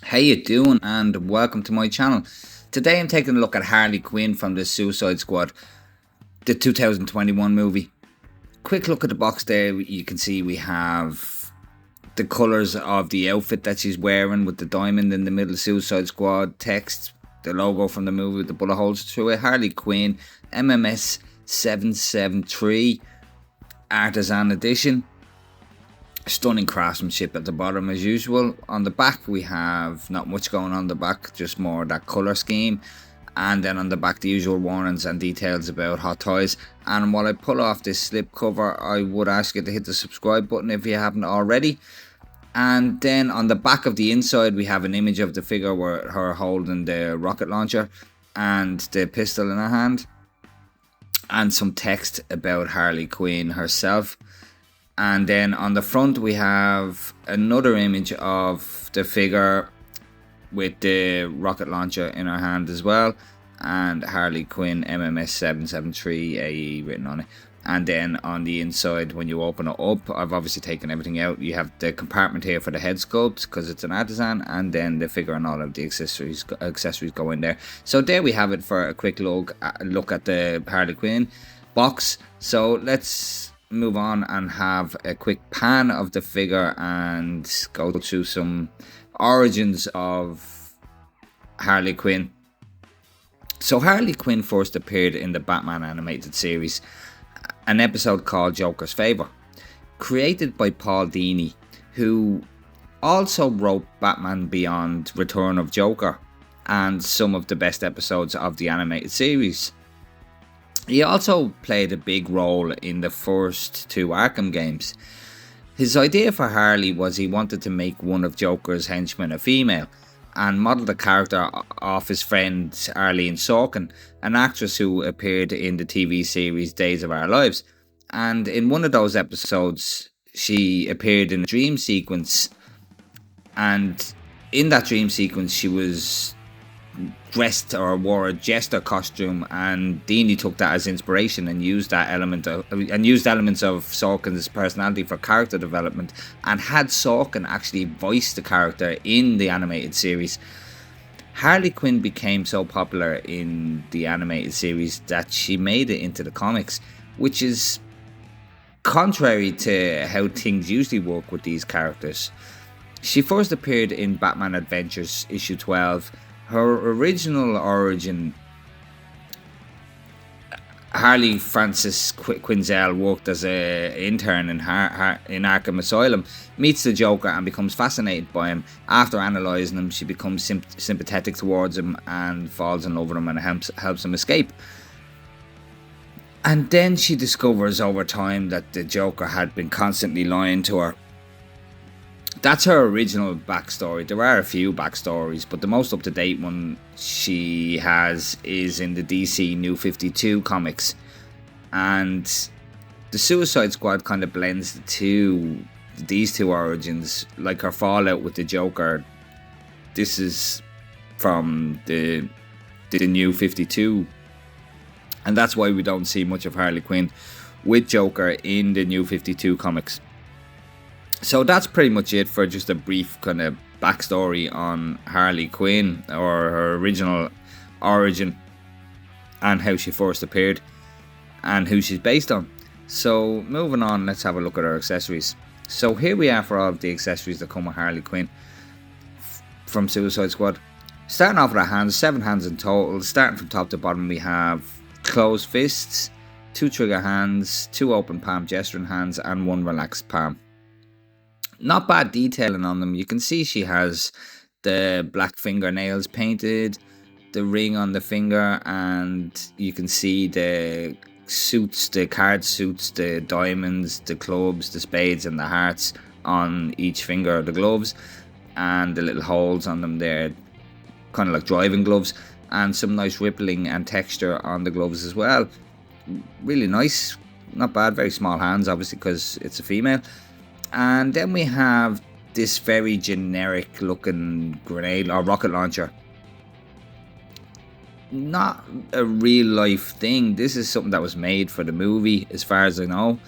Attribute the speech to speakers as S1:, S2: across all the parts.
S1: How you doing, and welcome to my channel. Today I'm taking a look at Harley Quinn from the Suicide Squad, the 2021 movie. Quick look at the box there. You can see we have the colours of the outfit that she's wearing with the diamond in the middle, Suicide Squad text, the logo from the movie with the bullet holes through it. Harley Quinn, MMS 773, Artisan Edition. Stunning craftsmanship at the bottom as usual. On the back we have not much going on the back, just more that colour scheme. And then on the back the usual warnings and details about hot toys. And while I pull off this slip cover, I would ask you to hit the subscribe button if you haven't already. And then on the back of the inside we have an image of the figure with her holding the rocket launcher and the pistol in her hand. And some text about Harley Quinn herself. And then on the front we have another image of the figure with the rocket launcher in her hand as well, and Harley Quinn MMS 773 AE written on it. And then on the inside, when you open it up, I've obviously taken everything out. You have the compartment here for the head sculpt because it's an artisan, and then the figure and all of the accessories go in there. So there we have it for a quick look at the Harley Quinn box. So let's move on and have a quick pan of the figure and go through some origins of Harley Quinn. So Harley Quinn first appeared in the Batman animated series, an episode called Joker's Favour, created by Paul Dini, who also wrote Batman Beyond Return of Joker and some of the best episodes of the animated series. He also played a big role in the first two Arkham games. His idea for Harley was he wanted to make one of Joker's henchmen a female, and modelled the character off his friend Arlene Sorkin, an actress who appeared in the TV series Days of Our Lives. And in one of those episodes, she appeared in a dream sequence, and in that dream sequence she was dressed or wore a jester costume, and Dini took that as inspiration and used elements of Sorkin's personality for character development, and had Sorkin actually voice the character in the animated series. Harley Quinn became so popular in the animated series that she made it into the comics, which is contrary to how things usually work with these characters. She first appeared in Batman Adventures issue 12. Her original origin, Harley Frances Quinzel worked as an intern in Arkham Asylum, meets the Joker and becomes fascinated by him. After analysing him, she becomes sympathetic towards him and falls in love with him and helps him escape. And then she discovers over time that the Joker had been constantly lying to her. That's her original backstory. There are a few backstories, but the most up-to-date one she has is in the DC New 52 comics. And the Suicide Squad kind of blends these two origins, like her fallout with the Joker. This is from the New 52. And that's why we don't see much of Harley Quinn with Joker in the New 52 comics. So that's pretty much it for just a brief kind of backstory on Harley Quinn, or her original origin, and how she first appeared and who she's based on. So moving on, let's have a look at her accessories. So here we are for all of the accessories that come with Harley Quinn from Suicide Squad. Starting off with her hands, 7 hands in total. Starting from top to bottom, we have closed fists, 2 trigger hands, 2 open palm gesturing hands, and 1 relaxed palm. Not bad detailing on them. You can see she has the black fingernails painted, the ring on the finger, and you can see the suits, the card suits, the diamonds, the clubs, the spades and the hearts on each finger of the gloves, and the little holes on them there, kind of like driving gloves, and some nice rippling and texture on the gloves as well. Really nice, not bad. Very small hands, obviously, because it's a female. And then we have this very generic looking grenade or rocket launcher. Not a real life thing. This is something that was made for the movie, as far as I know.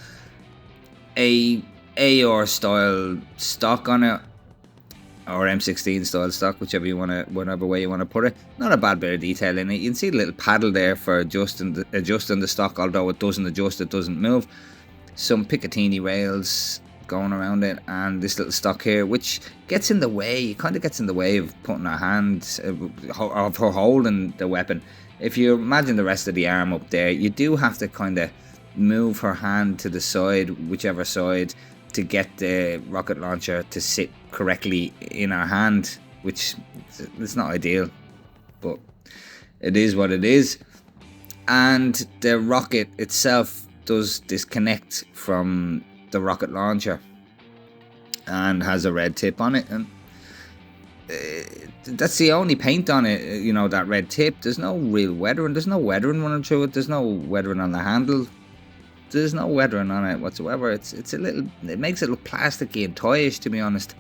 S1: A AR style stock on it. or M16 style stock, whatever way you want to put it. Not a bad bit of detail in it. You can see the little paddle there for adjusting the stock, although it doesn't adjust, it doesn't move. Some Picatinny rails going around it, and this little stock here, which gets in the way, kind of gets in the way of putting her hand, of her holding the weapon. If you imagine the rest of the arm up there, you do have to kind of move her hand to the side, whichever side, to get the rocket launcher to sit correctly in her hand, which is not ideal, but it is what it is. And the rocket itself does disconnect from the rocket launcher and has a red tip on it, and that's the only paint on it, you know, that red tip. There's no real weathering, there's no weathering running through it, there's no weathering on the handle, there's no weathering on it whatsoever. It's a little, it makes it look plasticky and toyish, to be honest.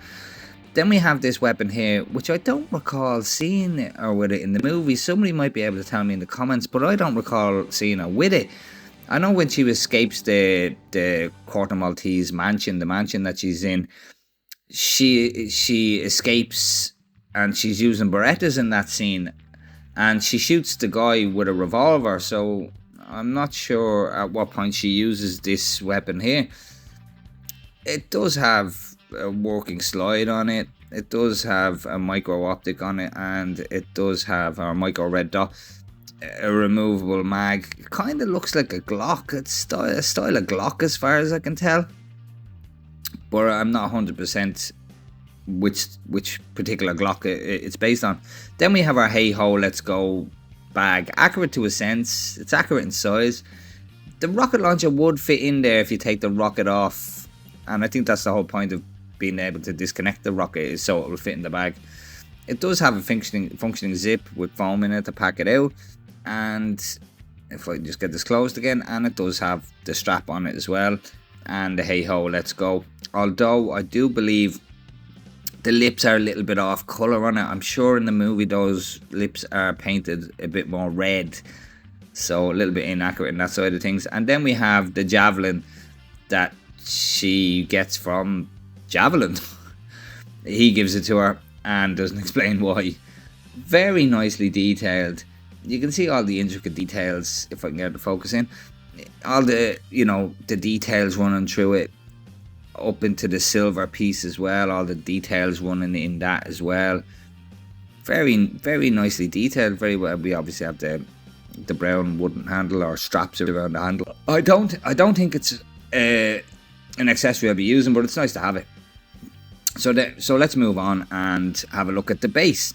S1: Then we have this weapon here, which I don't recall seeing it or with it in the movie. Somebody might be able to tell me in the comments, but I don't recall seeing her with it. I know when she escapes the Quarter Maltese mansion, the mansion that she's in, she escapes and she's using Berettas in that scene, and she shoots the guy with a revolver. So I'm not sure at what point she uses this weapon here. It does have a working slide on it. It does have a micro optic on it, and it does have a micro red dot, a removable mag. It kind of looks like a Glock. It's a style of Glock as far as I can tell, but I'm not 100% which particular Glock it's based on. Then we have our hey ho let's go bag, accurate to a sense. It's accurate in size. The rocket launcher would fit in there if you take the rocket off, and I think that's the whole point of being able to disconnect the rocket, is so it will fit in the bag. It does have a functioning zip with foam in it to pack it out, and if I just get this closed again, and it does have the strap on it as well, and the hey ho let's go. Although I do believe the lips are a little bit off color on it. I'm sure in the movie those lips are painted a bit more red, so a little bit inaccurate in that side of things. And then we have the Javelin that she gets from Javelin. He gives it to her and doesn't explain why. Very nicely detailed. You can see all the intricate details, if I can get the focus in. All the, you know, the details running through it, up into the silver piece as well. All the details running in that as well. Very, very nicely detailed. Very well. We obviously have the brown wooden handle or straps around the handle. I don't think it's an accessory I'll be using, but it's nice to have it. So let's move on and have a look at the base.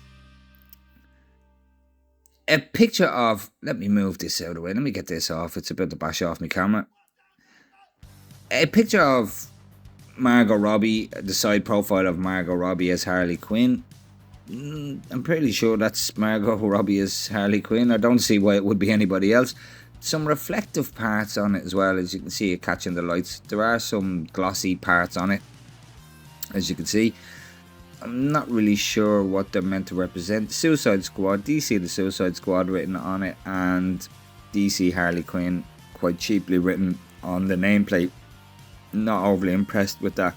S1: A picture of, let me move this out of the way, let me get this off, it's about to bash off my camera. A picture of Margot Robbie, the side profile of Margot Robbie as Harley Quinn. I'm pretty sure that's Margot Robbie as Harley Quinn. I don't see why it would be anybody else. Some reflective parts on it as well, as you can see it catching the lights. There are some glossy parts on it, as you can see. I'm not really sure what they're meant to represent. Suicide Squad, DC the Suicide Squad written on it, and DC Harley Quinn quite cheaply written on the nameplate. Not overly impressed with that.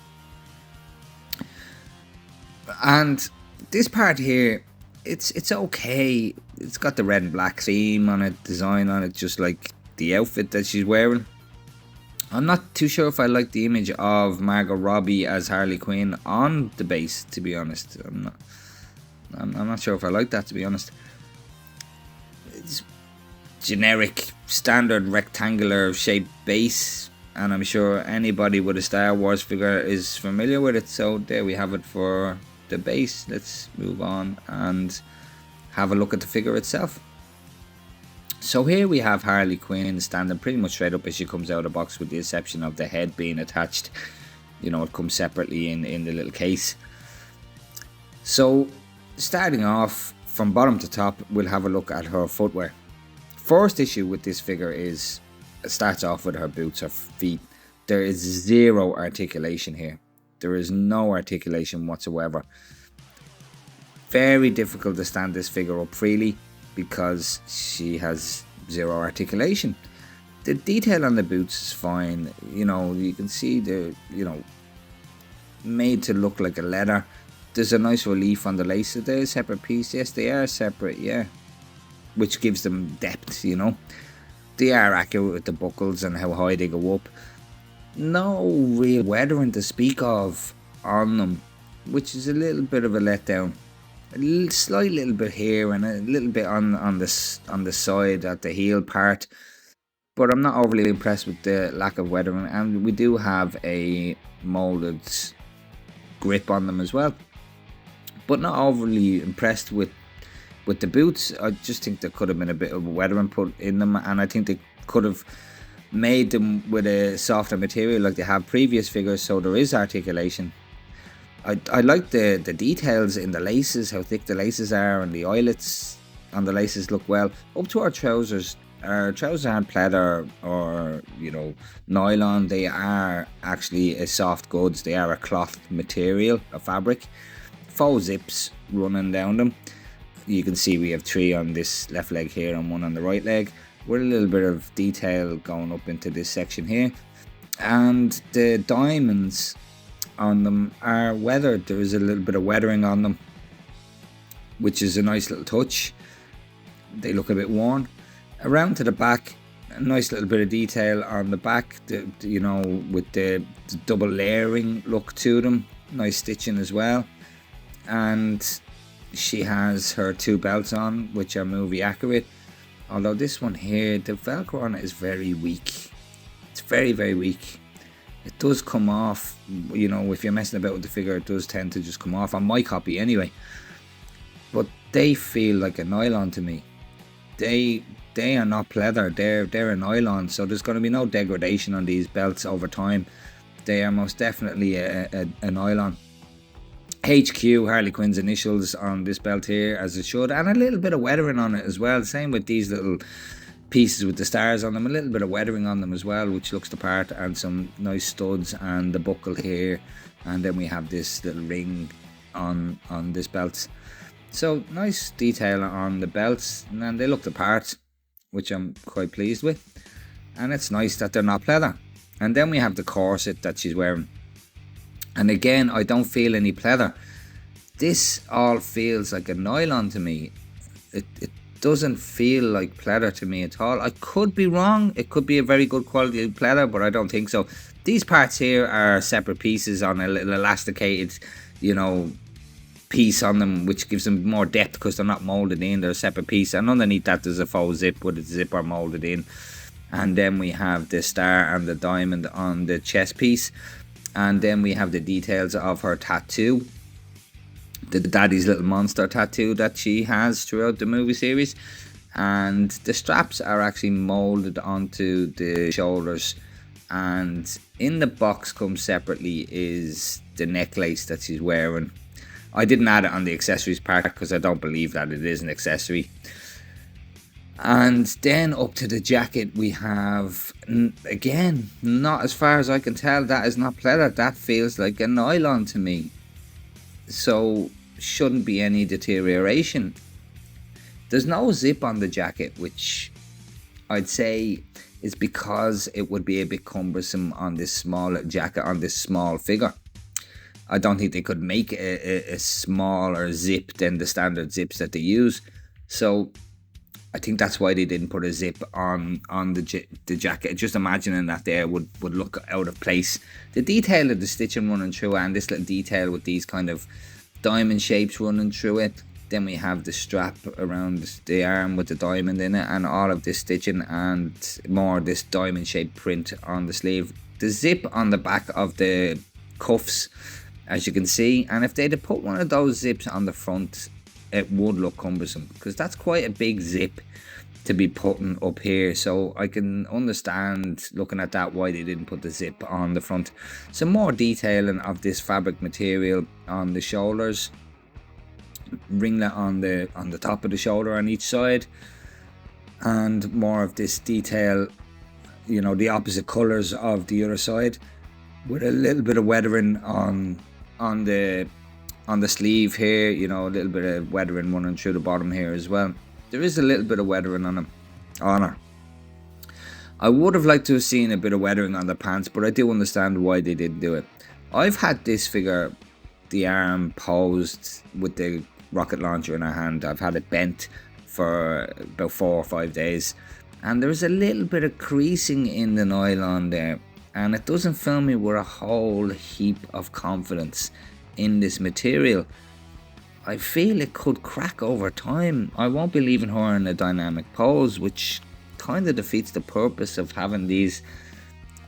S1: And this part here, it's okay. It's got the red and black theme on it, design on it, just like the outfit that she's wearing. I'm not too sure if I like the image of Margot Robbie as Harley Quinn on the base, to be honest. I'm not sure if I like that, to be honest. It's generic, standard rectangular shaped base, and I'm sure anybody with a Star Wars figure is familiar with it. So there we have it for the base. Let's move on and have a look at the figure itself. So here we have Harley Quinn standing pretty much straight up as she comes out of the box, with the exception of the head being attached. You know, it comes separately in the little case. So starting off from bottom to top, we'll have a look at her footwear. First issue with this figure is, it starts off with her boots, her feet. There is zero articulation here. There is no articulation whatsoever. Very difficult to stand this figure up freely because she has zero articulation. The detail on the boots is fine. You know, you can see they're, you know, made to look like a leather. there's a nice relief on the laces. They're a separate piece. Yes, they are separate, yeah. Which gives them depth, you know. They are accurate with the buckles and how high they go up. No real weathering to speak of on them, which is a little bit of a letdown. Slight little bit here and a little bit on the side at the heel part, but I'm not overly impressed with the lack of weathering. And we do have a molded grip on them as well, but not overly impressed with the boots. I just think there could have been a bit of weathering put in them, and I think they could have made them with a softer material like they have previous figures, so there is articulation. I like the details in the laces, how thick the laces are, and the eyelets on the laces look well. Up to our trousers. Our trousers aren't pleather or, you know, nylon. They are actually a soft goods. They are a cloth material, a fabric. Faux zips running down them. You can see we have 3 on this left leg here and 1 on the right leg, with a little bit of detail going up into this section here. And the diamonds on them are weathered. There is a little bit of weathering on them, which is a nice little touch. They look a bit worn. Around to the back, a nice little bit of detail on the back, you know, with the double layering look to them. Nice stitching as well. And she has her 2 belts on, which are movie accurate. Although this one here, the Velcro on it is very weak. It's very, very weak. It does come off, you know, if you're messing about with the figure, it does tend to just come off, on my copy anyway. But they feel like a nylon to me. They are not pleather, they're a nylon, so there's going to be no degradation on these belts over time. They are most definitely a nylon. HQ, Harley Quinn's initials on this belt here, as it should, and a little bit of weathering on it as well. Same with these little pieces with the stars on them, a little bit of weathering on them as well, which looks the part, and some nice studs and the buckle here, and then we have this little ring on this belt. So nice detail on the belts, and they look the part, which I'm quite pleased with. And it's nice that they're not pleather. And then we have the corset that she's wearing, and again, I don't feel any pleather. This all feels like a nylon to me. It doesn't feel like pleather to me at all. I could be wrong. It could be a very good quality pleather, but I don't think so. These parts here are separate pieces on a little elasticated, you know, piece on them, which gives them more depth because they're not molded in. They're a separate piece, and underneath that there's a faux zip with a zipper molded in. And then we have the star and the diamond on the chest piece, and then we have the details of her tattoo, the Daddy's Little Monster tattoo that she has throughout the movie series. And the straps are actually molded onto the shoulders, and in the box comes separately is the necklace that she's wearing. I didn't add it on the accessories part because I don't believe that it is an accessory. And then up to the jacket we have, again, not as far as I can tell, that is not pleather. That feels like a nylon to me. So shouldn't be any deterioration. There's no zip on the jacket, which I'd say is because it would be a bit cumbersome on this small jacket, on this small figure. I don't think they could make a smaller zip than the standard zips that they use. So I think that's why they didn't put a zip on the jacket. Just imagining that there would look out of place. The detail of the stitching running through, and this little detail with these kind of diamond shapes running through it. Then we have the strap around the arm with the diamond in it, and all of this stitching, and more this diamond shaped print on the sleeve. The zip on the back of the cuffs, as you can see, and if they'd have put one of those zips on the front, it would look cumbersome, because that's quite a big zip to be putting up here. So I can understand, looking at that, why they didn't put the zip on the front. Some more detailing of this fabric material on the shoulders, ringlet on the top of the shoulder on each side, and more of this detail, you know, the opposite colors of the other side, with a little bit of weathering on the sleeve here, you know, a little bit of weathering running through the bottom here as well. There is a little bit of weathering on her. I would have liked to have seen a bit of weathering on the pants, but I do understand why they didn't do it. I've had this figure the arm posed with the rocket launcher in her hand. I've had it bent for about 4 or 5 days, and there's a little bit of creasing in the nylon there, and it doesn't fill me with a whole heap of confidence in this material. I feel it could crack over time. I won't be leaving her in a dynamic pose, which kind of defeats the purpose of having these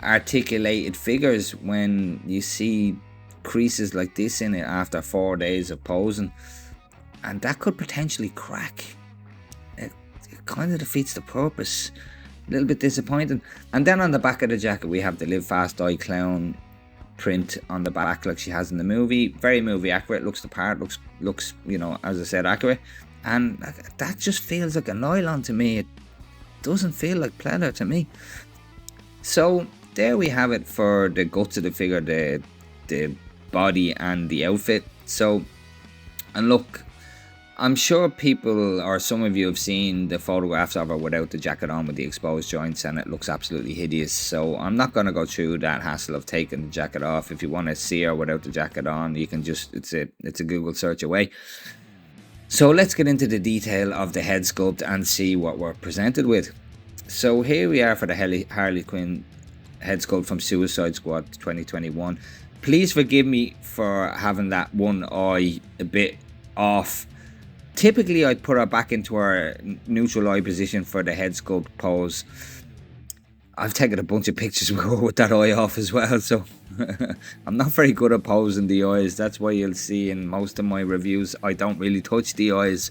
S1: articulated figures when you see creases like this in it after 4 days of posing, and that could potentially crack. It kind of defeats the purpose. A little bit disappointing. And then on the back of the jacket we have the Live Fast Die Clown print on the back like she has in the movie. Very movie accurate, looks the part, looks as I said, accurate, and that just feels like a nylon to me. It doesn't feel like pleather to me. So there we have it for the guts of the figure, the body and the outfit. So, and look, I'm sure people, or some of you, have seen the photographs of her without the jacket on with the exposed joints, and it looks absolutely hideous. So I'm not going to go through that hassle of taking the jacket off. If you want to see her without the jacket on, you can just, it's a Google search away. So let's get into the detail of the head sculpt and see what we're presented with. So here we are for the Harley Quinn head sculpt from Suicide Squad 2021. Please forgive me for having that one eye a bit off. Typically I'd put her back into her neutral eye position for the head sculpt pose. I've taken a bunch of pictures with her with that eye off as well, so I'm not very good at posing the eyes. That's why you'll see in most of my reviews I don't really touch the eyes.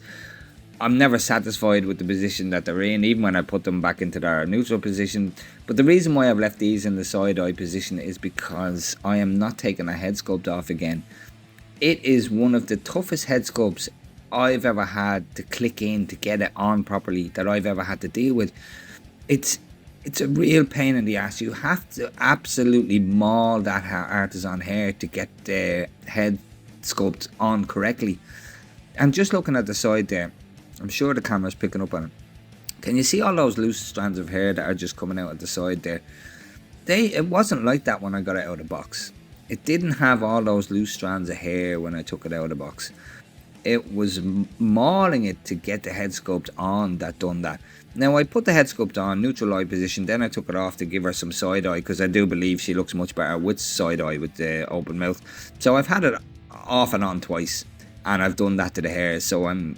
S1: I'm never satisfied with the position that they're in, even when I put them back into their neutral position. But the reason why I've left these in the side eye position is because I am not taking a head sculpt off again. It is one of the toughest head sculpts I've ever had to click in to get it on properly, that I've ever had to deal with. It's a real pain in the ass. You have to absolutely maul that artisan hair to get the head sculpt on correctly. And just looking at the side there, I'm sure the camera's picking up on it. Can you see all those loose strands of hair that are just coming out at the side there? It wasn't like that when I got it out of the box. It didn't have all those loose strands of hair when I took it out of the box. It was mauling it to get the head sculpt on that done that. Now I put the head sculpt on, neutral eye position, then I took it off to give her some side eye, because I do believe she looks much better with side eye with the open mouth. So I've had it off and on twice, and I've done that to the hair, so I'm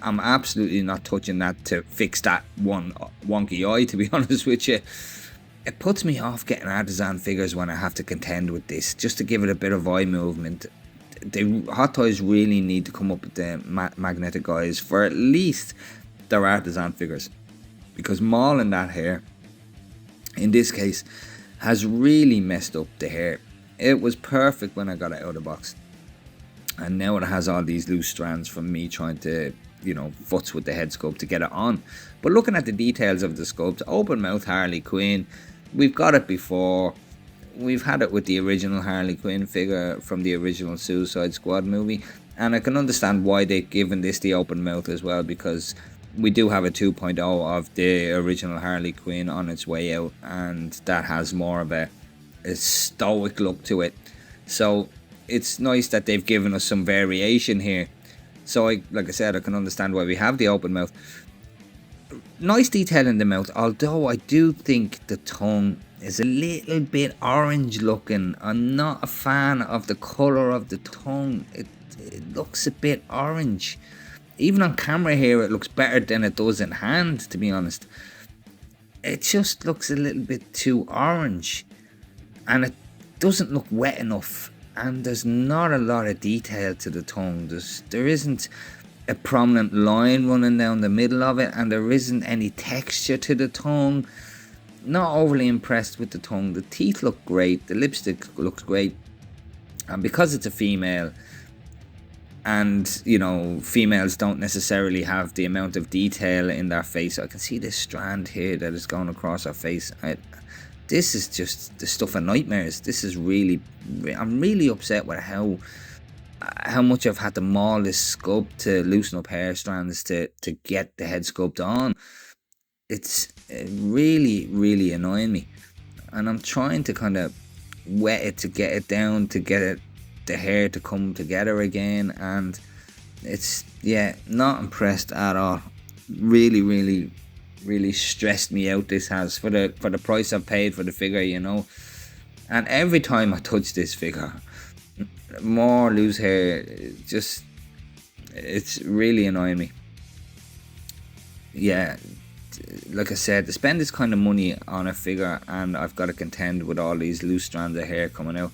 S1: absolutely not touching that to fix that one wonky eye, to be honest with you. It puts me off getting artisan figures when I have to contend with this, just to give it a bit of eye movement. The Hot Toys really need to come up with the magnetic eyes for at least their artisan figures, because mauling that hair, in this case, has really messed up the hair. It was perfect when I got it out of the box, and now it has all these loose strands from me trying to futz with the head sculpt to get it on. But looking at the details of the sculpt, open mouth Harley Quinn, we've got it before. We've had it with the original Harley Quinn figure from the original Suicide Squad movie, and I can understand why they've given this the open mouth as well, because we do have a 2.0 of the original Harley Quinn on its way out, and that has more of a stoic look to it. So it's nice that they've given us some variation here. So like I said, I can understand why we have the open mouth. Nice detail in the mouth, although I do think the tongue is a little bit orange looking. I'm not a fan of the colour of the tongue. It looks a bit orange. Even on camera here it looks better than it does in hand, to be honest. It just looks a little bit too orange, and it doesn't look wet enough, and there's not a lot of detail to the tongue. There isn't a prominent line running down the middle of it, and there isn't any texture to the tongue. Not overly impressed with the tongue. The teeth look great, the lipstick looks great, and because it's a female, and females don't necessarily have the amount of detail in their face. I can see this strand here that is going across her face. This is just the stuff of nightmares. I'm really upset with how much I've had to maul this sculpt to loosen up hair strands to get the head sculpt on. It's really, really annoying me, and I'm trying to kind of wet it to get it down, to get it the hair to come together again, and it's, yeah, not impressed at all. Really, really, really stressed me out, this has, for the price I've paid for the figure, you know. And every time I touch this figure, more loose hair, just, it's really annoying me. Yeah, like I said, to spend this kind of money on a figure, and I've got to contend with all these loose strands of hair coming out.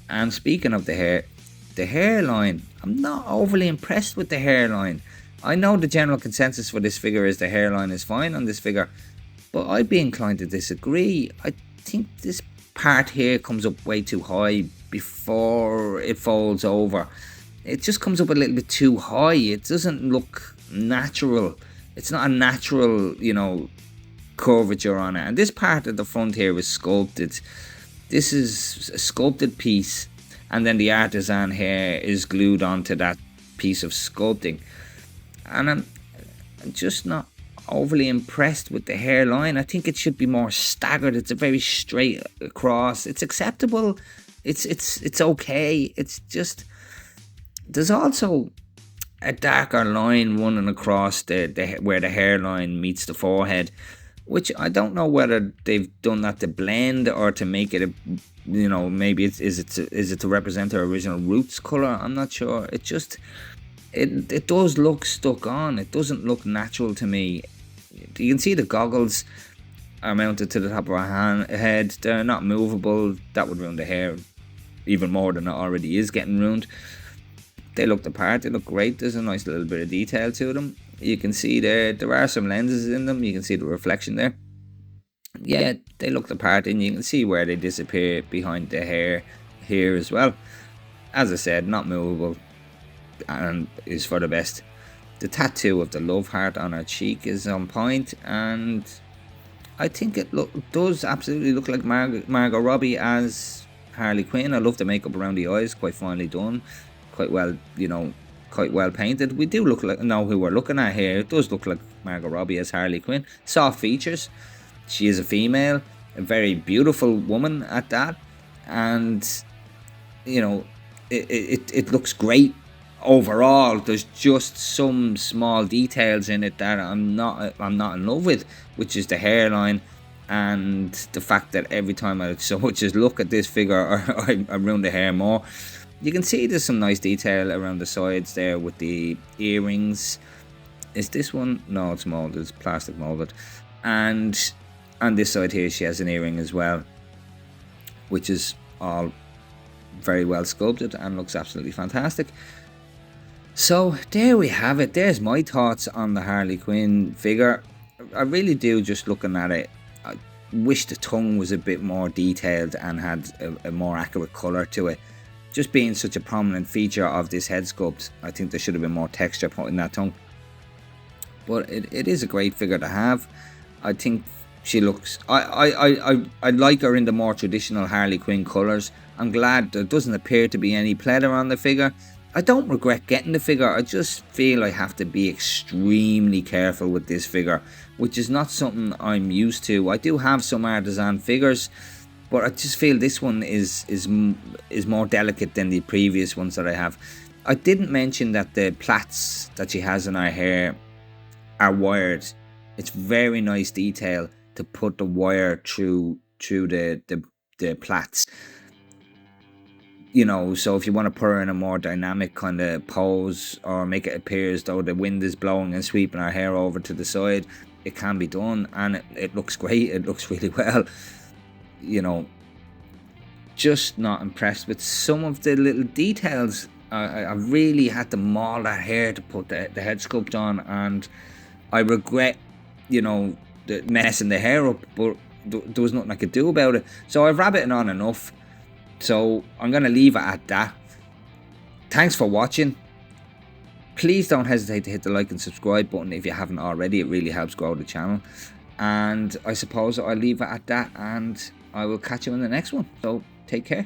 S1: And speaking of the hairline, I'm not overly impressed with the hairline. I know the general consensus for this figure is the hairline is fine on this figure, but I'd be inclined to disagree. I think this part here comes up way too high before it folds over. It just comes up a little bit too high. It doesn't look natural. It's not a natural, you know, curvature on it. And this part at the front here is sculpted. This is a sculpted piece, and then the artisan hair is glued onto that piece of sculpting. And I'm just not overly impressed with the hairline. I think it should be more staggered. It's a very straight across. It's acceptable. It's okay. It's just, there's also a darker line running across the where the hairline meets the forehead, which I don't know whether they've done that to blend or to make it a, you know, maybe is it to represent their original roots color. I'm not sure. It just, it does look stuck on. It doesn't look natural to me. You can see the goggles are mounted to the top of her head. They're not movable. That would ruin the hair even more than it already is getting ruined. They look the part. They look great. There's a nice little bit of detail to them. You can see there are some lenses in them. You can see the reflection there. Yeah, they look the part, and you can see where they disappear behind the hair here as well. As I said, not movable, and is for the best. The tattoo of the love heart on her cheek is on point, and I think it does absolutely look like Margot Robbie as Harley Quinn. I love the makeup around the eyes, quite finely done, quite well, you know, quite well painted. We do look like, know who we're looking at here. It does look like Margot Robbie as Harley Quinn. Soft features. She is a female, a very beautiful woman at that, and you know, it looks great overall. There's just some small details in it that I'm not in love with, which is the hairline and the fact that every time I so much as look at this figure, I ruin the hair more. You can see there's some nice detail around the sides there with the earrings. Is this one? No, it's molded. It's plastic molded. And on this side here, she has an earring as well, which is all very well sculpted and looks absolutely fantastic. So there we have it. There's my thoughts on the Harley Quinn figure. I really do, just looking at it, I wish the tongue was a bit more detailed and had a more accurate colour to it. Just being such a prominent feature of this head sculpt, I think there should have been more texture put in that tongue. But it is a great figure to have. I think she looks, I like her in the more traditional Harley Quinn colours. I'm glad there doesn't appear to be any pleather on the figure. I don't regret getting the figure. I just feel I have to be extremely careful with this figure, which is not something I'm used to. I do have some artisan figures, but I just feel this one is more delicate than the previous ones that I have. I didn't mention that the plaits that she has in her hair are wired. It's very nice detail to put the wire through the plaits. You know, so if you want to put her in a more dynamic kind of pose, or make it appear as though the wind is blowing and sweeping her hair over to the side, it can be done, and it looks great. It looks really well. You know, just not impressed with some of the little details. I really had to maul that hair to put the head sculpt on, and I regret, you know, messing the hair up, but there was nothing I could do about it. So I've rabbited on enough. So I'm going to leave it at that. Thanks for watching. Please don't hesitate to hit the like and subscribe button if you haven't already. It really helps grow the channel. And I suppose I'll leave it at that, and I will catch you in the next one. So take care.